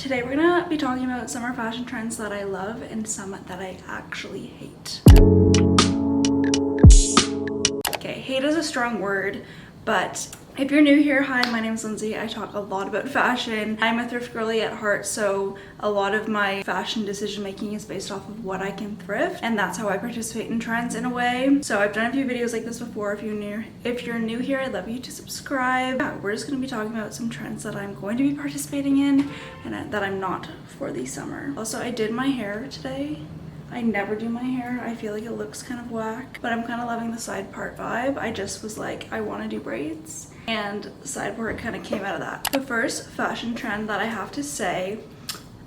Today we're gonna be talking about summer fashion trends that I love and some that I actually hate. Okay, hate is a strong word, but if you're new here, hi, my name is Lindsay. I talk a lot about fashion. I'm a thrift girly at heart, so a lot of my fashion decision making is based off of what I can thrift, and that's how I participate in trends in a way. So I've done a few videos like this before. If you're new here, I'd love you to subscribe. Yeah, we're just gonna be talking about some trends that I'm going to be participating in and that I'm not for the summer. Also, I did my hair today. I never do my hair. I feel like it looks kind of whack, but I'm kind of loving the side part vibe. I just was like, I want to do braids, and side part kind of came out of that. The first fashion trend that I have to say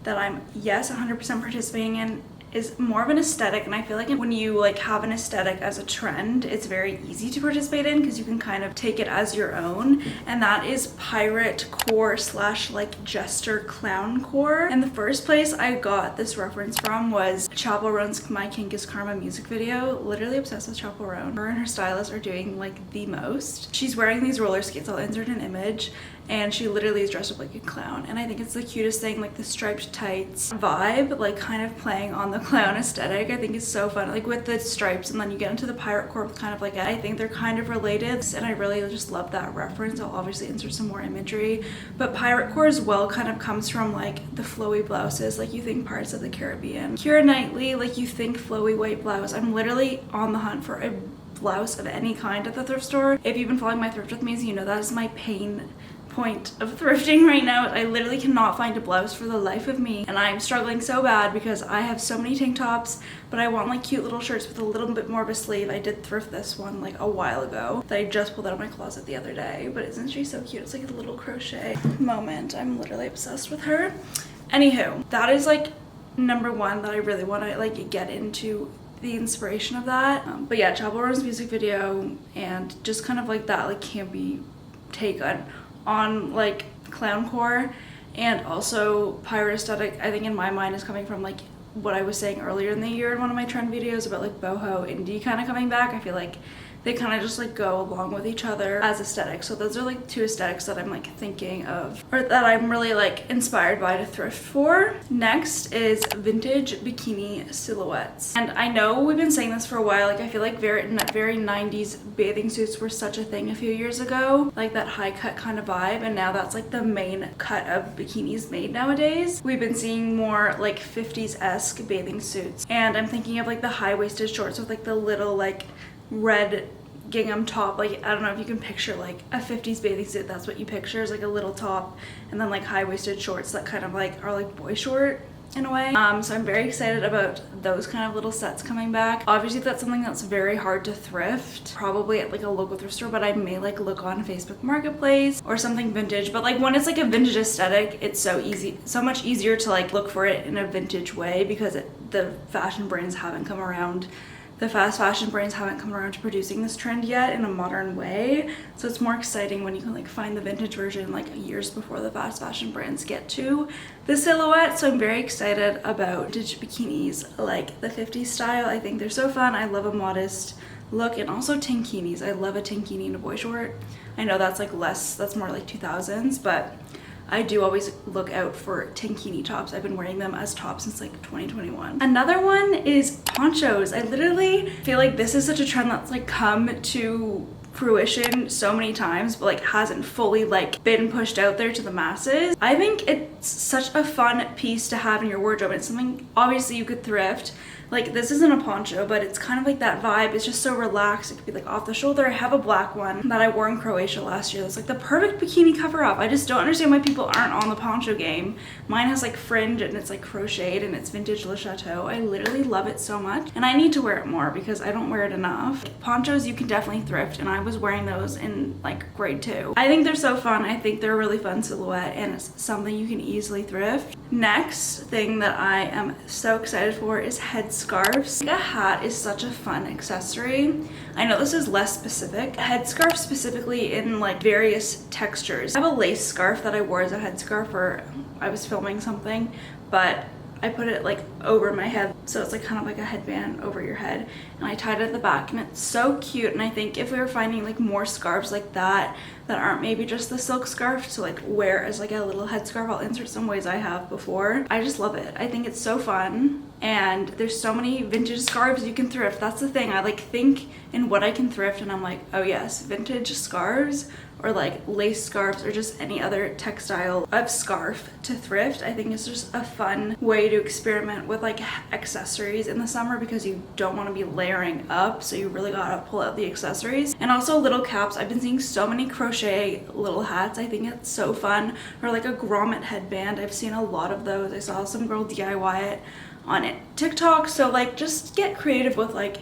that I'm, yes, 100% participating in is more of an aesthetic, and I feel like when you like have an aesthetic as a trend, it's very easy to participate in because you can kind of take it as your own, and that is pirate core slash like jester clown core. And the first place I got this reference from was Chappell Roan's My Kink is Karma music video. Literally obsessed with Chappell Roan. Her and her stylist are doing like the most. She's wearing these roller skates, I'll insert an image, and she literally is dressed up like a clown, and I think it's the cutest thing, like the striped tights vibe, like kind of playing on the clown aesthetic. I think it's so fun, like with the stripes, and then you get into the pirate core with kind of like I think they're kind of related, and I really just love that reference. I'll obviously insert some more imagery, but pirate core as well kind of comes from like the flowy blouses, like you think Pirates of the Caribbean. Keira Knightley, like you think flowy white blouse. I'm literally on the hunt for a blouse of any kind at the thrift store. If you've been following my thrift with me, so you know that is my pain point of thrifting right now. I literally cannot find a blouse for the life of me, and I'm struggling so bad because I have so many tank tops, but I want like cute little shirts with a little bit more of a sleeve. I did thrift this one like a while ago that I just pulled out of my closet the other day, but isn't she so cute? It's like a little crochet moment. I'm literally obsessed with her. Anywho, that is like number one that I really want to like get into the inspiration of that. But yeah, Chappell Roan's music video and just kind of like that like campy take on like clown core, and also pirate aesthetic, I think in my mind is coming from like what I was saying earlier in the year in one of my trend videos about like boho indie kind of coming back. I feel like they kind of just like go along with each other as aesthetics. So those are like two aesthetics that I'm like thinking of, or that I'm really like inspired by to thrift for. Next is vintage bikini silhouettes, and I know we've been saying this for a while. Like I feel like very 90s bathing suits were such a thing a few years ago, like that high cut kind of vibe, and now that's like the main cut of bikinis made nowadays. We've been seeing more like 50s-esque bathing suits, and I'm thinking of like the high-waisted shorts with like the little like red gingham top. Like I don't know if you can picture like a 50s bathing suit. That's what you picture, is like a little top and then like high-waisted shorts that kind of like are like boy short in a way. So I'm very excited about those kind of little sets coming back. Obviously that's something that's very hard to thrift, probably at like a local thrift store, but I may like look on Facebook Marketplace or something vintage. But like when it's like a vintage aesthetic, it's so much easier to like look for it in a vintage way because the fashion brands haven't come around. The fast fashion brands haven't come around to producing this trend yet in a modern way. So it's more exciting when you can like find the vintage version like years before the fast fashion brands get to the silhouette. So I'm very excited about vintage bikinis, like the 50s style. I think they're so fun. I love a modest look, and also tankinis. I love a tankini and a boy short. I know that's like less, that's more like 2000s, but I do always look out for tankini tops. I've been wearing them as tops since like 2021. Another one is ponchos. I literally feel like this is such a trend that's like come to fruition so many times, but like hasn't fully like been pushed out there to the masses. I think it's such a fun piece to have in your wardrobe. It's something obviously you could thrift. Like this isn't a poncho, but it's kind of like that vibe. It's just so relaxed. It could be like off the shoulder. I have a black one that I wore in Croatia last year. It's like the perfect bikini cover up. I just don't understand why people aren't on the poncho game. Mine has like fringe and it's like crocheted and it's vintage Le Chateau. I literally love it so much, and I need to wear it more because I don't wear it enough. Ponchos you can definitely thrift, and I was wearing those in like grade 2. I think they're so fun. I think they're a really fun silhouette, and it's something you can easily thrift. Next thing that I am so excited for is headscarves. Like a hat is such a fun accessory. I know this is less specific. Headscarf specifically in like various textures. I have a lace scarf that I wore as a headscarf for I was filming something, but I put it like over my head, so it's like kind of like a headband over your head, and I tied it at the back, and it's so cute. And I think if we were finding like more scarves like that aren't maybe just the silk scarf to like wear as like a little headscarf, I'll insert some ways I have before. I just love it. I think it's so fun, and there's so many vintage scarves you can thrift. That's the thing. I like think in what I can thrift, and I'm like, oh yes, vintage scarves or like lace scarves or just any other textile of scarf to thrift. I think it's just a fun way to experiment with like accessories in the summer, because you don't want to be layering up, so you really gotta pull out the accessories. And also little caps. I've been seeing so many crochet little hats. I think it's so fun. Or like a grommet headband. I've seen a lot of those. I saw some girl DIY it on TikTok. So like just get creative with like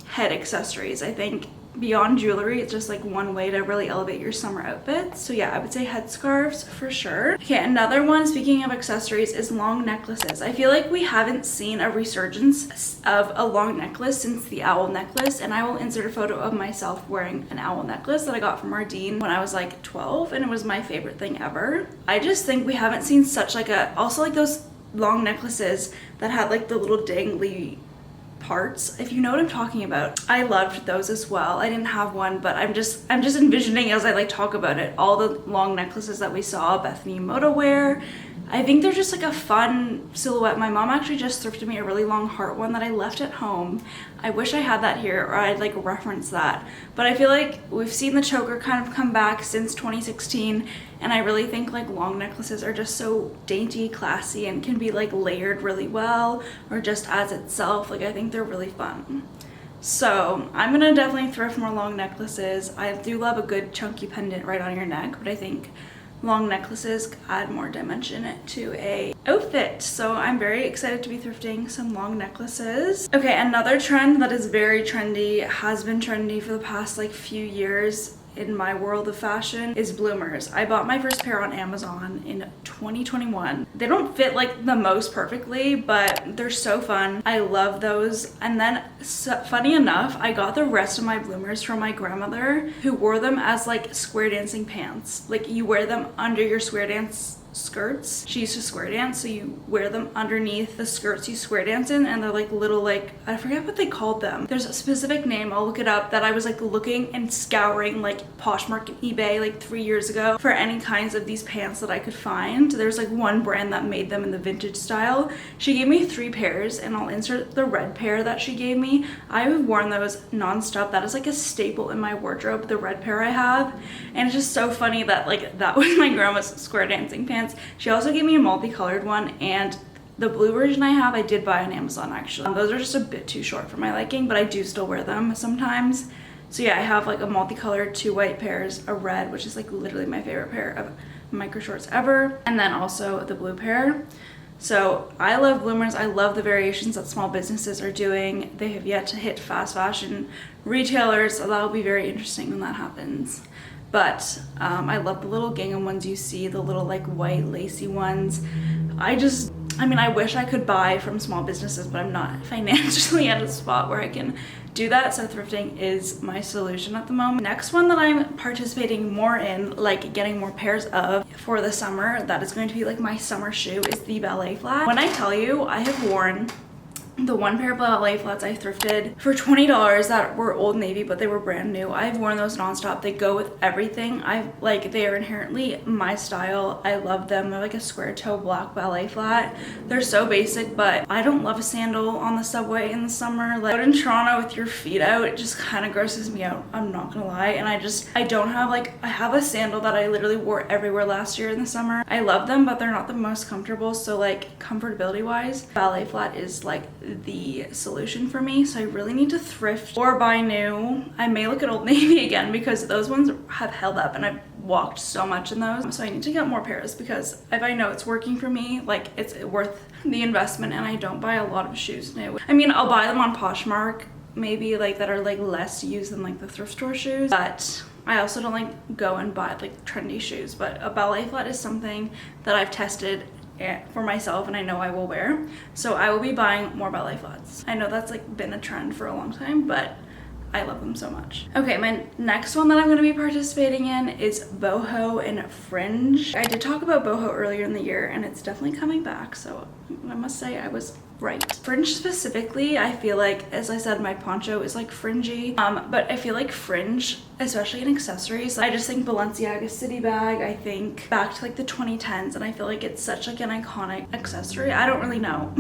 head accessories. I think beyond jewelry, it's just like one way to really elevate your summer outfits. So yeah, I would say headscarves for sure. Okay, another one, speaking of accessories, is long necklaces. I feel like we haven't seen a resurgence of a long necklace since the owl necklace, and I will insert a photo of myself wearing an owl necklace that I got from Ardeen when I was like 12, and it was my favorite thing ever. I just think we haven't seen such like a, also like those long necklaces that had like the little dangly parts, if you know what I'm talking about. I loved those as well. I didn't have one, but I'm just envisioning as I like talk about it, all the long necklaces that we saw Bethany Moda wear. I think they're just like a fun silhouette. My mom actually just thrifted me a really long heart one that I left at home. I wish I had that here, or I'd like reference that. But I feel like we've seen the choker kind of come back since 2016, and I really think like long necklaces are just so dainty, classy, and can be like layered really well, or just as itself. Like I think they're really fun. So I'm gonna definitely thrift more long necklaces. I do love a good chunky pendant right on your neck, but I think long necklaces add more dimension to a outfit. So I'm very excited to be thrifting some long necklaces. Okay, another trend that is very trendy, has been trendy for the past like few years in my world of fashion, is bloomers. I bought my first pair on Amazon in 2021. They don't fit like the most perfectly, but they're so fun. I love those. And then funny enough, I got the rest of my bloomers from my grandmother, who wore them as like square dancing pants. Like you wear them under your square dance skirts. She used to square dance, so you wear them underneath the skirts you square dance in, and they're like little, like, I forget what they called them. There's a specific name, I'll look it up, that I was like looking and scouring like Poshmark and eBay like 3 years ago for any kinds of these pants that I could find. There's like one brand that made them in the vintage style. She gave me 3 pairs, and I'll insert the red pair that she gave me. I've worn those non-stop. That is like a staple in my wardrobe, the red pair I have. And it's just so funny that like that was my grandma's square dancing pants. She also gave me a multicolored one, and the blue version I have, I did buy on Amazon actually. Those are just a bit too short for my liking, but I do still wear them sometimes. So yeah, I have like a multicolored, 2 white pairs, a red, which is like literally my favorite pair of micro shorts ever, and then also the blue pair. So I love bloomers. I love the variations that small businesses are doing. They have yet to hit fast fashion retailers, so that'll be very interesting when that happens. But I love the little gingham ones you see, the little like white lacy ones. I mean, I wish I could buy from small businesses, but I'm not financially at a spot where I can do that, so thrifting is my solution at the moment. Next one that I'm participating more in, like getting more pairs of for the summer, that is going to be like my summer shoe, is the Ballet Flat. When I tell you, I have worn the one pair of Ballet Flats I thrifted for $20 that were Old Navy, but they were brand new. I've worn those nonstop. They go with everything. They are inherently my style. I love them. They're like a square toe black ballet flat. They're so basic, but I don't love a sandal on the subway in the summer. Like out in Toronto with your feet out, it just kind of grosses me out. I'm not gonna lie. And I don't have I have a sandal that I literally wore everywhere last year in the summer. I love them, but they're not the most comfortable. So like comfortability wise, Ballet Flat is like the solution for me. So I really need to thrift or buy new. I may look at Old Navy again because those ones have held up and I've walked so much in those. So I need to get more pairs because if I know it's working for me, like it's worth the investment, and I don't buy a lot of shoes now. I mean, I'll buy them on Poshmark maybe like that are like less used than like the thrift store shoes, but I also don't like go and buy like trendy shoes. But a Ballet Flat is something that I've tested for myself and I know I will wear, so I will be buying more Ballet Flats. I know that's like been a trend for a long time, but I love them so much. Okay, my next one that I'm going to be participating in is Boho and Fringe. I did talk about Boho earlier in the year and it's definitely coming back, so I must say I was right. Fringe specifically, I feel like, as I said, my poncho is like fringy, but I feel like fringe, especially in accessories, I just think Balenciaga city bag, I think back to like the 2010s, and I feel like it's such like an iconic accessory. I don't really know.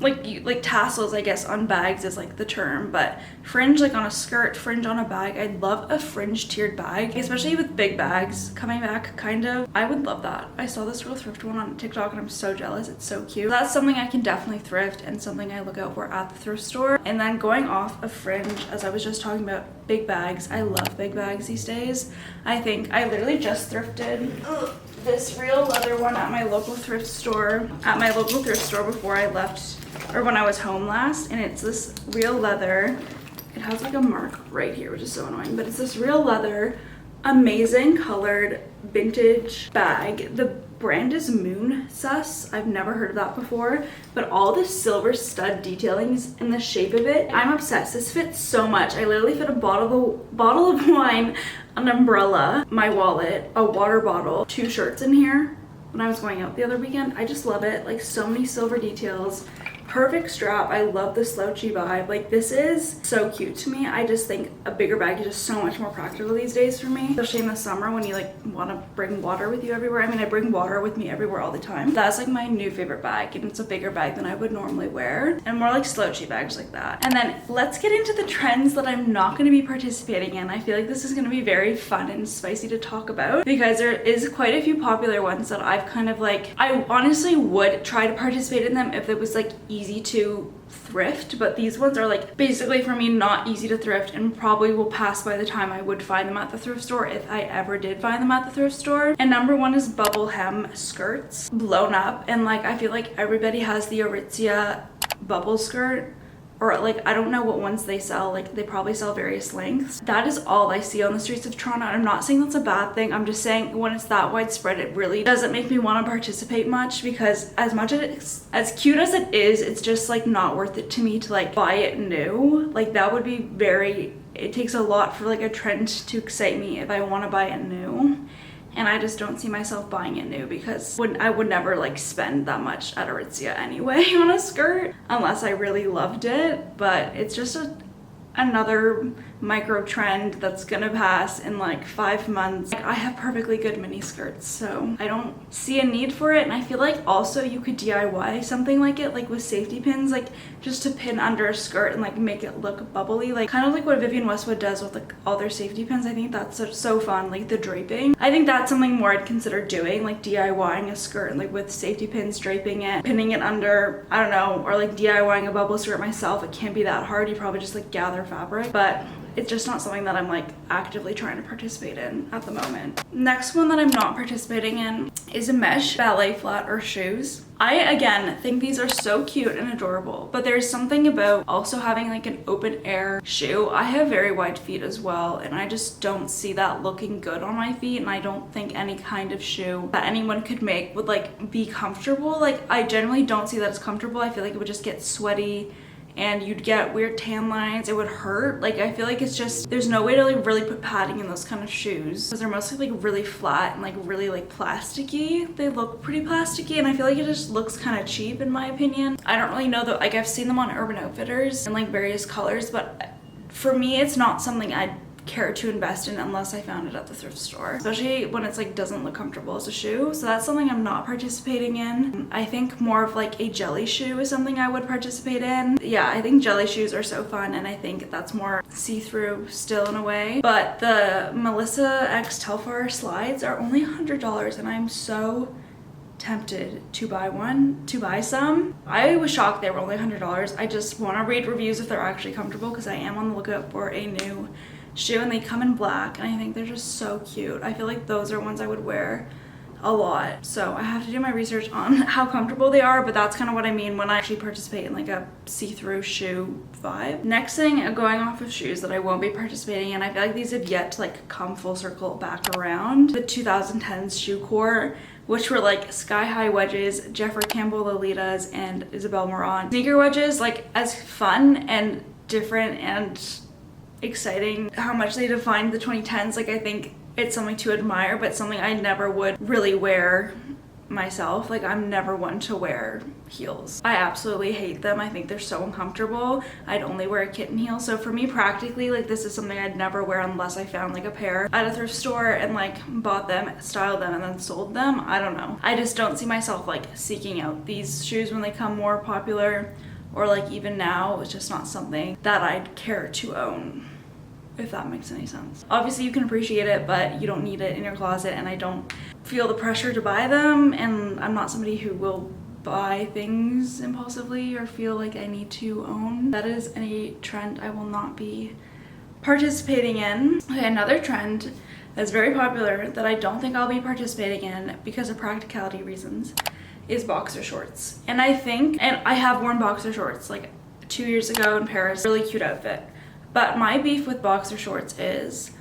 like tassels, I guess, on bags is like the term, but fringe like on a skirt, fringe on a bag. I'd love a fringe tiered bag, especially with big bags coming back, kind of. I would love that. I saw this real thrift one on TikTok and I'm so jealous. It's so cute. That's something I can definitely thrift and something I look out for at the thrift store. And then going off of fringe, as I was just talking about, big bags. I love big bags these days. I think I literally just thrifted this real leather one at my local thrift store before I left, or when I was home last, and it's this real leather. It has like a mark right here, which is so annoying, but it's this real leather, amazing colored vintage bag. The brand is Moon Sus. I've never heard of that before, but all the silver stud detailings in the shape of it, I'm obsessed. This fits so much. I literally fit a bottle of wine, an umbrella, my wallet, a water bottle, 2 shirts in here when I was going out the other weekend. I just love it. Like, so many silver details. Perfect strap. I love the slouchy vibe. Like, this is so cute to me. I just think a bigger bag is just so much more practical these days for me, especially in the summer when you like want to bring water with you everywhere. I mean, I bring water with me everywhere all the time. That's like my new favorite bag, and it's a bigger bag than I would normally wear, and more like slouchy bags like that. And then let's get into the trends that I'm not going to be participating in. I feel like this is going to be very fun and spicy to talk about because there is quite a few popular ones that I've kind of like, I honestly would try to participate in them if it was like easy to thrift, but these ones are like basically for me not easy to thrift and probably will pass by the time I would find them at the thrift store, if I ever did find them at the thrift store. And number one is bubble hem skirts, blown up, and like I feel like everybody has the Aritzia bubble skirt, or like I don't know what ones they sell, like they probably sell various lengths. That is all I see on the streets of Toronto. I'm not saying that's a bad thing. I'm just saying when it's that widespread, it really doesn't make me want to participate much, because as much as cute as it is, it's just like not worth it to me to like buy it new. Like that would be very, it takes a lot for like a trend to excite me if I want to buy it new. And I just don't see myself buying it new, because I would never like spend that much at Aritzia anyway on a skirt unless I really loved it. But it's just another micro trend that's gonna pass in like 5 months. Like, I have perfectly good mini skirts, so I don't see a need for it. And I feel like also you could DIY something like it, like with safety pins, like just to pin under a skirt and like make it look bubbly, like kind of like what Vivienne Westwood does with like all their safety pins. I think that's so fun, like the draping. I think that's something more I'd consider doing, like DIYing a skirt like with safety pins, draping it, pinning it under, I don't know, or like DIYing a bubble skirt myself. It can't be that hard. You probably just like gather fabric, but it's just not something that I'm like actively trying to participate in at the moment. Next one that I'm not participating in is a mesh ballet flat or shoes. I again think these are so cute and adorable, but there's something about also having like an open air shoe. I have very wide feet as well, and I just don't see that looking good on my feet, and I don't think any kind of shoe that anyone could make would like be comfortable. Like I generally don't see that as comfortable. I feel like it would just get sweaty and you'd get weird tan lines. It would hurt. Like I feel like it's just, there's no way to like really put padding in those kind of shoes, because they're mostly like really flat and like really like plasticky. They look pretty plasticky, and I feel like it just looks kind of cheap in my opinion. I don't really know though, like I've seen them on Urban Outfitters in like various colors, but for me it's not something I'd care to invest in unless I found it at the thrift store, especially when it's like doesn't look comfortable as a shoe. So that's something I'm not participating in. I think more of like a jelly shoe is something I would participate in. Yeah, I think jelly shoes are so fun, and I think that's more see-through still in a way. But the Melissa X Telfar slides are only $100, and I'm so tempted to buy some. I was shocked they were only $100. I just want to read reviews if they're actually comfortable, because I am on the lookout for a new shoe, and they come in black, and I think they're just so cute. I feel like those are ones I would wear a lot, so I have to do my research on how comfortable they are, but that's kind of what I mean when I actually participate in like a see-through shoe vibe. Next thing, going off of shoes that I won't be participating in, I feel like these have yet to like come full circle back around. The 2010s shoe core, which were like sky-high wedges, Jeffrey Campbell Lolitas, and Isabel Marant. Sneaker wedges, like as fun and different and exciting how much they defined the 2010s. Like, I think it's something to admire, but something I never would really wear myself. Like, I'm never one to wear heels. I absolutely hate them. I think they're so uncomfortable. I'd only wear a kitten heel. So for me, practically, like, this is something I'd never wear unless I found like a pair at a thrift store and like bought them, styled them, and then sold them. I don't know. I just don't see myself like seeking out these shoes when they come more popular, or like even now. It's just not something that I'd care to own, if that makes any sense. Obviously you can appreciate it, but you don't need it in your closet, and I don't feel the pressure to buy them, and I'm not somebody who will buy things impulsively or feel like I need to own. That is a trend I will not be participating in. Okay, another trend that's very popular that I don't think I'll be participating in because of practicality reasons is boxer shorts. And I think, and I have worn boxer shorts like 2 years ago in Paris, really cute outfit. But my beef with boxer shorts is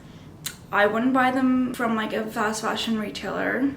I wouldn't buy them from like a fast fashion retailer.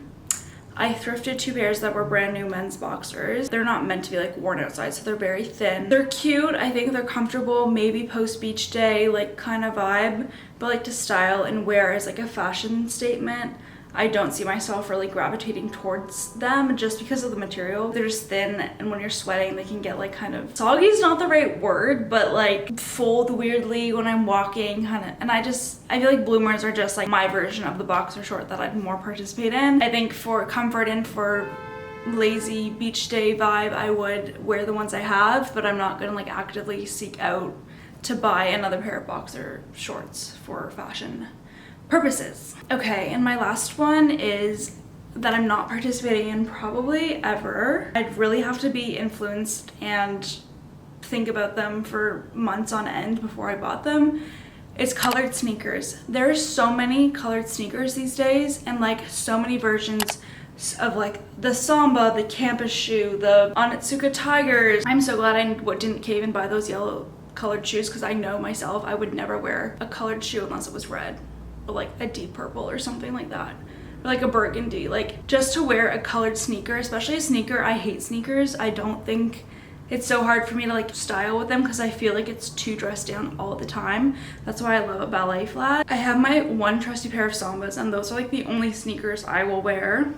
I thrifted 2 pairs that were brand new men's boxers. They're not meant to be like worn outside, so they're very thin. They're cute. I think they're comfortable, maybe post beach day, like kind of vibe, but like to style and wear as like a fashion statement. I don't see myself really gravitating towards them just because of the material. They're just thin, and when you're sweating, they can get like kind of soggy is not the right word, but like fold weirdly when I'm walking kind of. And I feel like bloomers are just like my version of the boxer short that I'd more participate in. I think for comfort and for lazy beach day vibe, I would wear the ones I have, but I'm not gonna like actively seek out to buy another pair of boxer shorts for fashion purposes. Okay, and my last one is that I'm not participating in probably ever. I'd really have to be influenced and think about them for months on end before I bought them. It's colored sneakers. There's so many colored sneakers these days, and like so many versions of like the Samba, the campus shoe, the Onitsuka Tigers. I'm so glad I didn't cave and buy those yellow colored shoes, because I know myself I would never wear a colored shoe unless it was red, or like a deep purple or something like that, or like a burgundy. Like, just to wear a colored sneaker, especially a sneaker, I hate sneakers. I don't think it's so hard for me to like style with them because I feel like it's too dressed down all the time. That's why I love a ballet flat. I have my one trusty pair of Sambas, and those are like the only sneakers I will wear,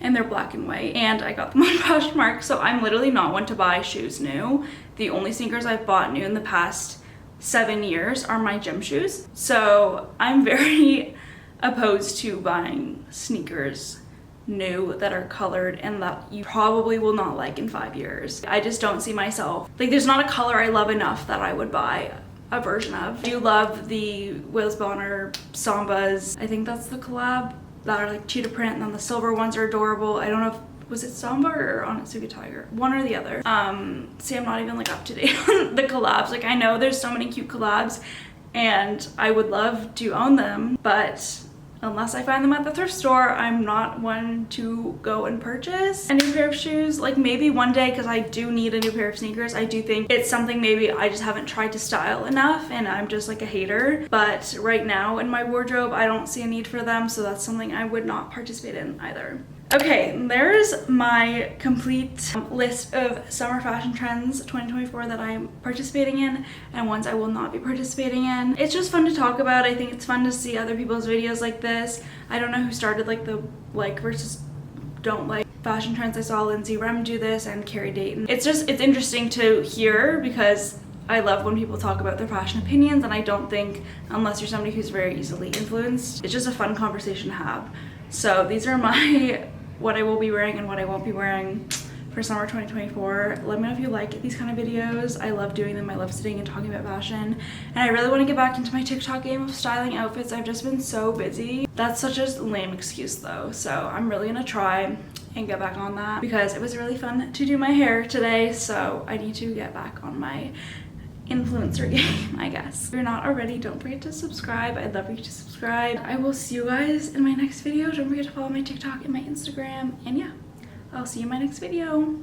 and they're black and white, and I got them on Poshmark. So I'm literally not one to buy shoes new. The only sneakers I've bought new in the past 7 years are my gym shoes. So I'm very opposed to buying sneakers new that are colored and that you probably will not like in 5 years. I just don't see myself, like, there's not a color I love enough that I would buy a version of. I do love the Wales Bonner Sambas. I think that's the collab that are like cheetah print, and then the silver ones are adorable. I don't know if was it Samba or Onitsuka Tiger? One or the other. See, I'm not even like up to date on the collabs. Like, I know there's so many cute collabs and I would love to own them, but unless I find them at the thrift store, I'm not one to go and purchase a new pair of shoes. Like, maybe one day, because I do need a new pair of sneakers. I do think it's something maybe I just haven't tried to style enough, and I'm just like a hater. But right now in my wardrobe, I don't see a need for them, so that's something I would not participate in either. Okay, there's my complete list of summer fashion trends 2024 that I'm participating in and ones I will not be participating in. It's just fun to talk about. I think it's fun to see other people's videos like this. I don't know who started like the like versus don't like fashion trends. I saw Lindsay Rem do this and Carrie Dayton. It's interesting to hear, because I love when people talk about their fashion opinions, and I don't think, unless you're somebody who's very easily influenced, it's just a fun conversation to have. So these are my what I will be wearing and what I won't be wearing for summer 2024. Let me know if you like these kind of videos. I love doing them. I love sitting and talking about fashion, and I really want to get back into my TikTok game of styling outfits. I've just been so busy. That's such a lame excuse though, so I'm really gonna try and get back on that, because it was really fun to do my hair today, so I need to get back on my influencer game, I guess. If you're not already, don't forget to subscribe. I'd love for you to subscribe. I will see you guys in my next video. Don't forget to follow my TikTok and my Instagram, and yeah, I'll see you in my next video.